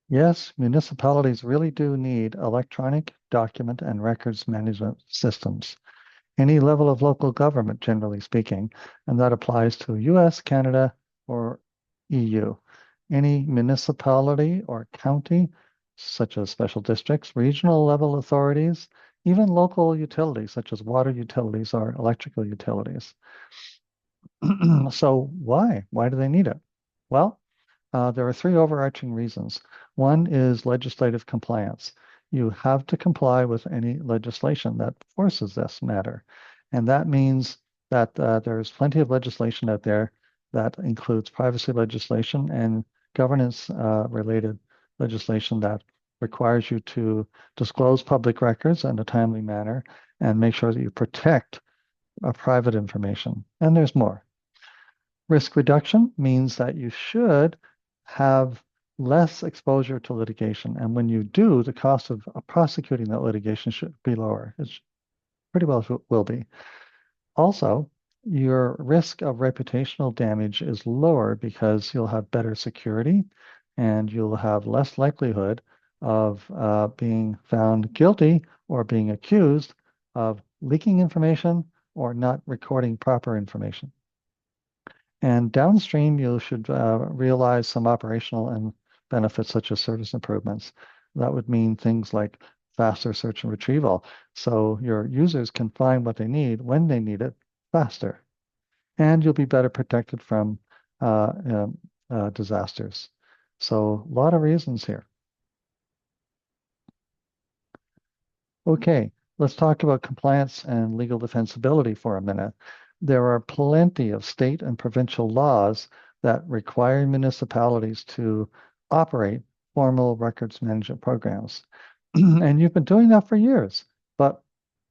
Yes, municipalities really do need electronic document and records management systems. Any level of local government, generally speaking, and that applies to US, Canada, or EU. Any municipality or county, such as special districts, regional level authorities, even local utilities, such as water utilities or electrical utilities. So why? Why do they need it? Well, there are three overarching reasons. One is legislative compliance. You have to comply with any legislation that forces this matter. And that means that there's plenty of legislation out there that includes privacy legislation and governance related legislation that requires you to disclose public records in a timely manner and make sure that you protect private information. And there's more. Risk reduction means that you should have less exposure to litigation. And when you do, the cost of prosecuting that litigation should be lower. It pretty well will be. Also, your risk of reputational damage is lower because you'll have better security and you'll have less likelihood of being found guilty or being accused of leaking information or not recording proper information. And downstream, you should realize some operational and benefits such as service improvements. That would mean things like faster search and retrieval. So your users can find what they need when they need it faster. And you'll be better protected from disasters. So a lot of reasons here. Okay, let's talk about compliance and legal defensibility for a minute. There are plenty of state and provincial laws that require municipalities to operate formal records management programs. And you've been doing that for years, but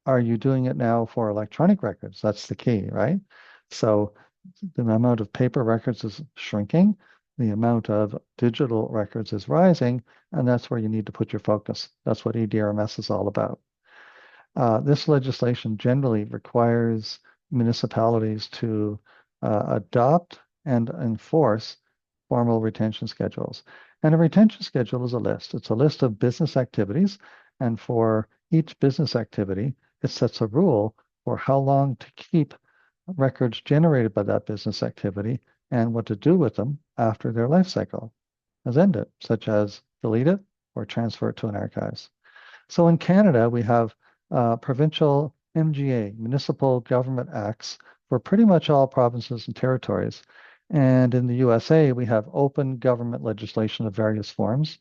are you doing it now for electronic records? That's the key, right? So the amount of paper records is shrinking, the amount of digital records is rising, and that's where you need to put your focus. That's what EDRMS is all about. This legislation generally requires municipalities to adopt and enforce formal retention schedules. And a retention schedule is a list. It's a list of business activities. And for each business activity, it sets a rule for how long to keep records generated by that business activity and what to do with them after their life cycle has ended, such as delete it or transfer it to an archives. So in Canada, we have provincial MGA, Municipal Government Acts, for pretty much all provinces and territories. And in the USA, we have open government legislation of various forms.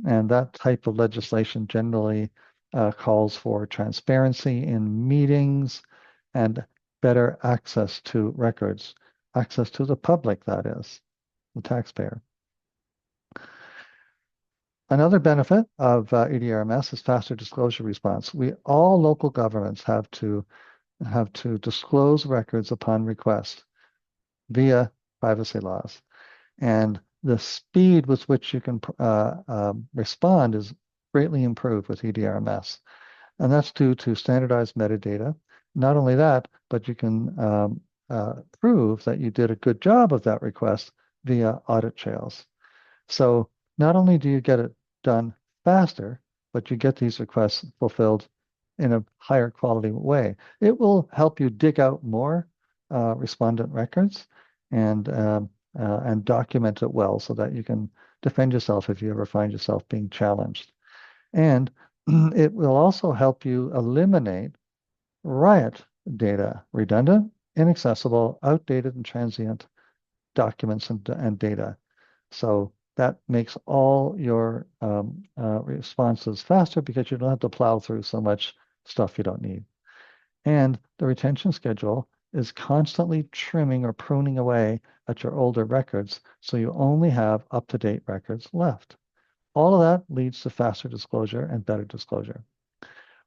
And that type of legislation generally calls for transparency in meetings and better access to records, access to the public, that is, the taxpayer. Another benefit of EDRMS is faster disclosure response. All local governments have to disclose records upon request via privacy laws, and the speed with which you can respond is greatly improved with EDRMS, and that's due to standardized metadata. Not only that, but you can prove that you did a good job of that request via audit trails. So not only do you get it done faster, but you get these requests fulfilled in a higher quality way. It will help you dig out more respondent records and document it well so that you can defend yourself if you ever find yourself being challenged. And it will also help you eliminate riot data, redundant, inaccessible, outdated, and transient documents and data. So that makes all your responses faster because you don't have to plow through so much stuff you don't need. And the retention schedule is constantly trimming or pruning away at your older records, so you only have up-to-date records left. All of that leads to faster disclosure and better disclosure.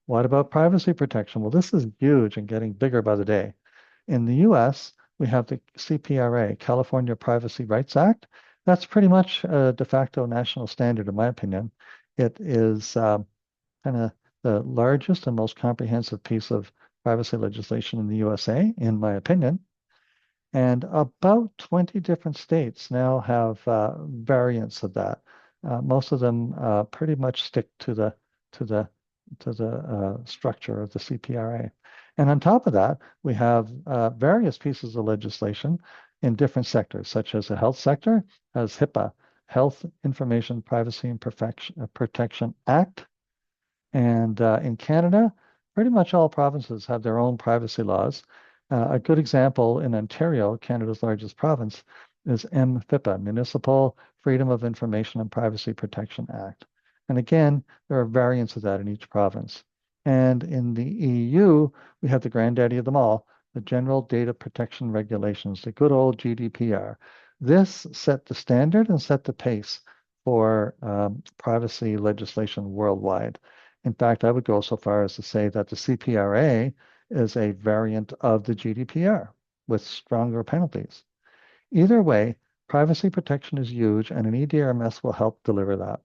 What about privacy protection? Well, this is huge and getting bigger by the day. In the US, we have the CPRA, California Privacy Rights Act. That's pretty much a de facto national standard, in my opinion. It is kind of the largest and most comprehensive piece of privacy legislation in the USA, in my opinion. And about 20 different states now have variants of that. most of them pretty much stick to the structure of the CPRA. And on top of that, we have various pieces of legislation in different sectors, such as the health sector has HIPAA, Health Information Privacy and Protection Act. And in Canada, pretty much all provinces have their own privacy laws. A good example in Ontario, Canada's largest province, is MFIPA, Municipal Freedom of Information and Privacy Protection Act. And again, there are variants of that in each province. And in the EU, we have the granddaddy of them all, the General Data Protection Regulations, the good old GDPR. This set the standard and set the pace for privacy legislation worldwide. In fact, I would go so far as to say that the CPRA is a variant of the GDPR with stronger penalties. Either way, privacy protection is huge, and an EDRMS will help deliver that.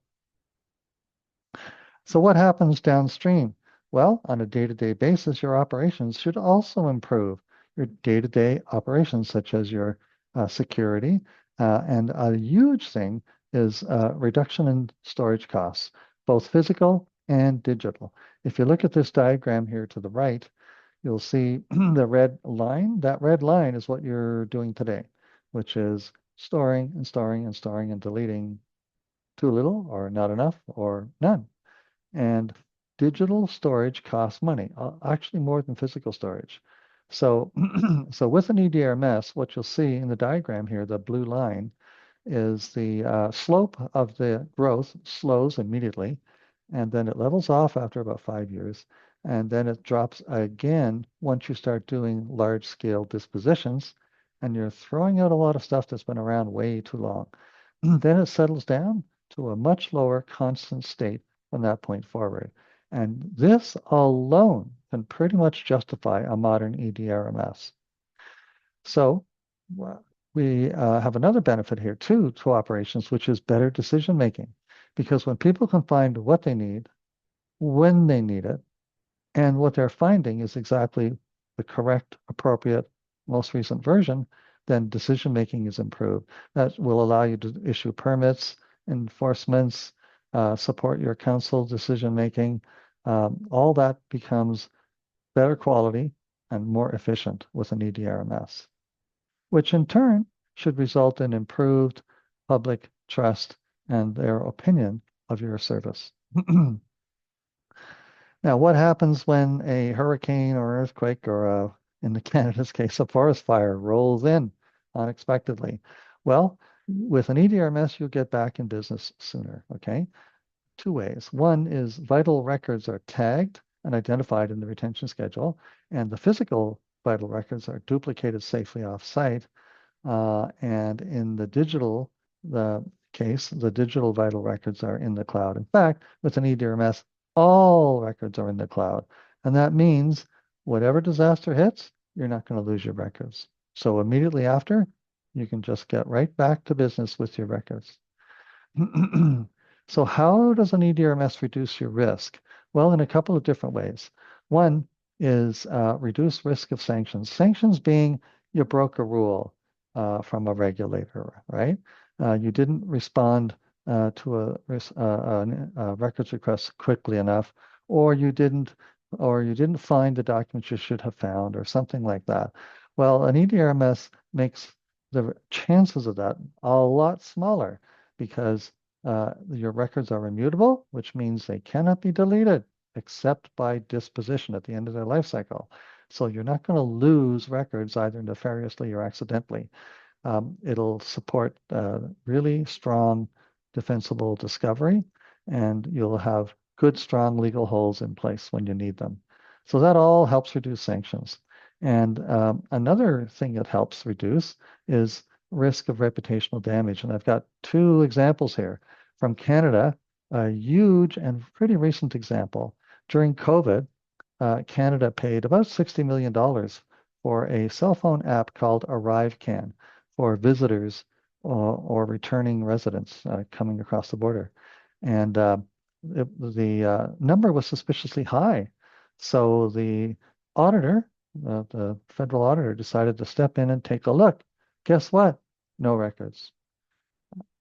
So what happens downstream? Well, on a day-to-day basis, your operations should also improve. Your day-to-day operations, such as your security, and a huge thing is reduction in storage costs, both physical and digital. If you look at this diagram here to the right, you'll see the red line. That red line is what you're doing today, which is storing and storing and storing and deleting too little or not enough or none. And digital storage costs money, actually more than physical storage. So, so with an EDRMS, what you'll see in the diagram here, the blue line, is the slope of the growth slows immediately, and then it levels off after about 5 years, and then it drops again once you start doing large-scale dispositions, and you're throwing out a lot of stuff that's been around way too long. Then it settles down to a much lower constant state from that point forward. And this alone can pretty much justify a modern EDRMS. So we have another benefit here too to operations, which is better decision making. Because when people can find what they need, when they need it, and what they're finding is exactly the correct, appropriate, most recent version, then decision making is improved. That will allow you to issue permits, enforcements, support your council decision making. All that becomes better quality and more efficient with an EDRMS, which in turn should result in improved public trust and their opinion of your service. Now, what happens when a hurricane or earthquake or, in the Canada's case, a forest fire rolls in unexpectedly? Well, with an EDRMS, you'll get back in business sooner, okay? Two ways. One is vital records are tagged and identified in the retention schedule, and the physical vital records are duplicated safely off-site. And in the digital case, the digital vital records are in the cloud. In fact, with an EDRMS, all records are in the cloud. And that means whatever disaster hits, you're not going to lose your records. So immediately after, you can just get right back to business with your records. So how does an EDRMS reduce your risk? Well, in a couple of different ways. One is reduce risk of sanctions. Sanctions being you broke a rule from a regulator, right? You didn't respond to a records request quickly enough, or you didn't find the documents you should have found, or something like that. Well, an EDRMS makes the chances of that a lot smaller because your records are immutable, which means they cannot be deleted except by disposition at the end of their life cycle. So you're not going to lose records either nefariously or accidentally. It'll support really strong defensible discovery, and you'll have good, strong legal holds in place when you need them. So that all helps reduce sanctions. And another thing that helps reduce is risk of reputational damage. And I've got two examples here from Canada, a huge and pretty recent example. During COVID, Canada paid about $60 million for a cell phone app called ArriveCan for visitors or returning residents coming across the border. And the number was suspiciously high. So the auditor, the federal auditor, decided to step in and take a look. Guess what? No records.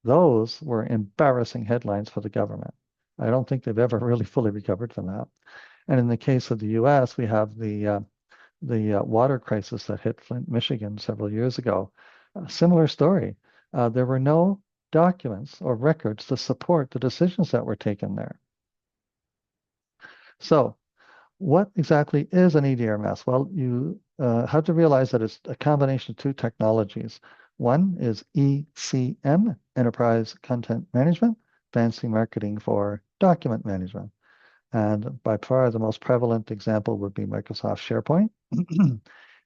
Those were embarrassing headlines for the government. I don't think they've ever really fully recovered from that. And in the case of the U.S., we have the water crisis that hit Flint, Michigan several years ago. A similar story. There were no documents or records to support the decisions that were taken there. So, what exactly is an EDRMS? Well, you have to realize that it's a combination of two technologies. One is ECM, Enterprise Content Management, fancy marketing for document management. And by far the most prevalent example would be Microsoft SharePoint.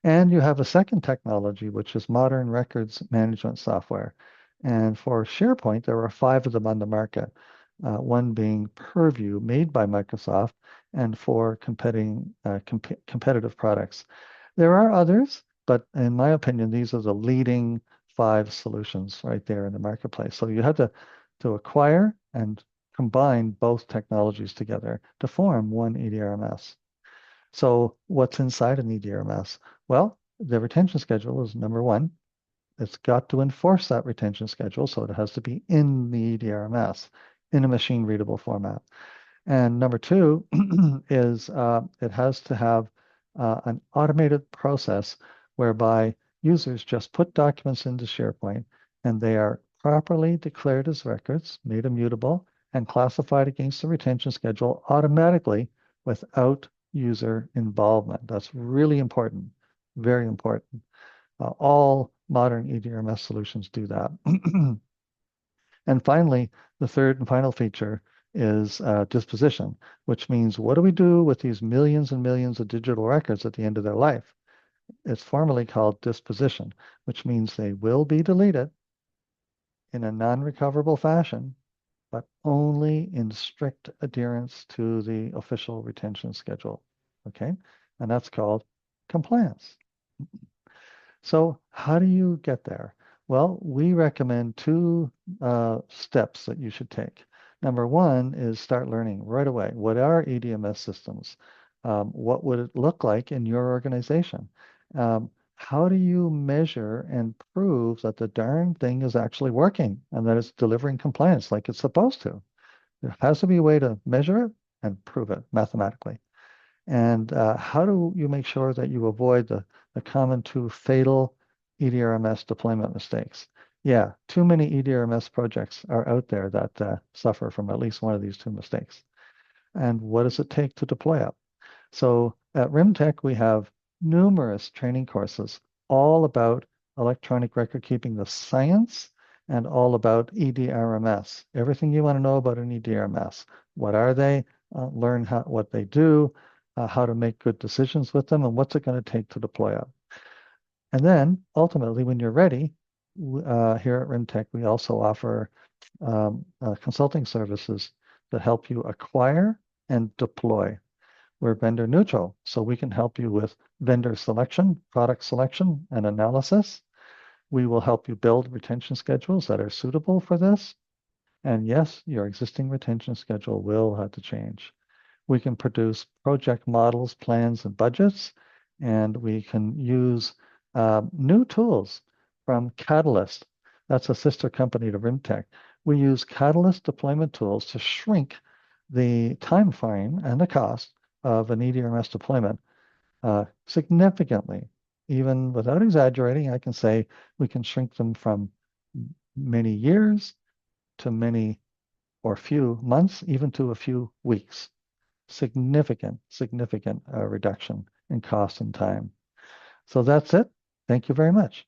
And you have a second technology, which is modern records management software. And for SharePoint, there are 5 of them on the market, one being Purview, made by Microsoft, and 4 competitive products. There are others, but in my opinion, these are the leading 5 solutions right there in the marketplace. So you have to acquire and combine both technologies together to form one EDRMS. So what's inside an EDRMS? Well, the retention schedule is number one. It's got to enforce that retention schedule, so it has to be in the EDRMS in a machine readable format. And number two is it has to have an automated process whereby users just put documents into SharePoint and they are properly declared as records, made immutable, and classified against the retention schedule automatically without user involvement. That's really important, very important. All modern EDRMS solutions do that. And finally, the third and final feature is disposition, which means what do we do with these millions and millions of digital records at the end of their life? It's formally called disposition, which means they will be deleted in a non-recoverable fashion, but only in strict adherence to the official retention schedule. Okay? And that's called compliance. So how do you get there? Well, we recommend 2 steps that you should take. Number one is start learning right away. What are EDMS systems? What would it look like in your organization? How do you measure and prove that the darn thing is actually working and that it's delivering compliance like it's supposed to? There has to be a way to measure it and prove it mathematically. And how do you make sure that you avoid the common 2 fatal EDRMS deployment mistakes? Yeah, too many EDRMS projects are out there that suffer from at least one of these 2 mistakes. And what does it take to deploy it? So at RIMTech, we have numerous training courses all about electronic record keeping, the science, and all about EDRMS. Everything you want to know about an EDRMS. What are they? Learn what they do, how to make good decisions with them, and what's it going to take to deploy it. And then ultimately, when you're ready, here at RIMTech, we also offer consulting services that help you acquire and deploy. We're vendor neutral, so we can help you with vendor selection, product selection, and analysis. We will help you build retention schedules that are suitable for this. And yes, your existing retention schedule will have to change. We can produce project models, plans, and budgets, and we can use new tools from Catalyst. That's a sister company to RIMTech. We use Catalyst deployment tools to shrink the time frame and the cost of an EDRMS deployment significantly. Even without exaggerating, I can say we can shrink them from many years to many or few months, even to a few weeks. Significant reduction in cost and time. So that's it. Thank you very much.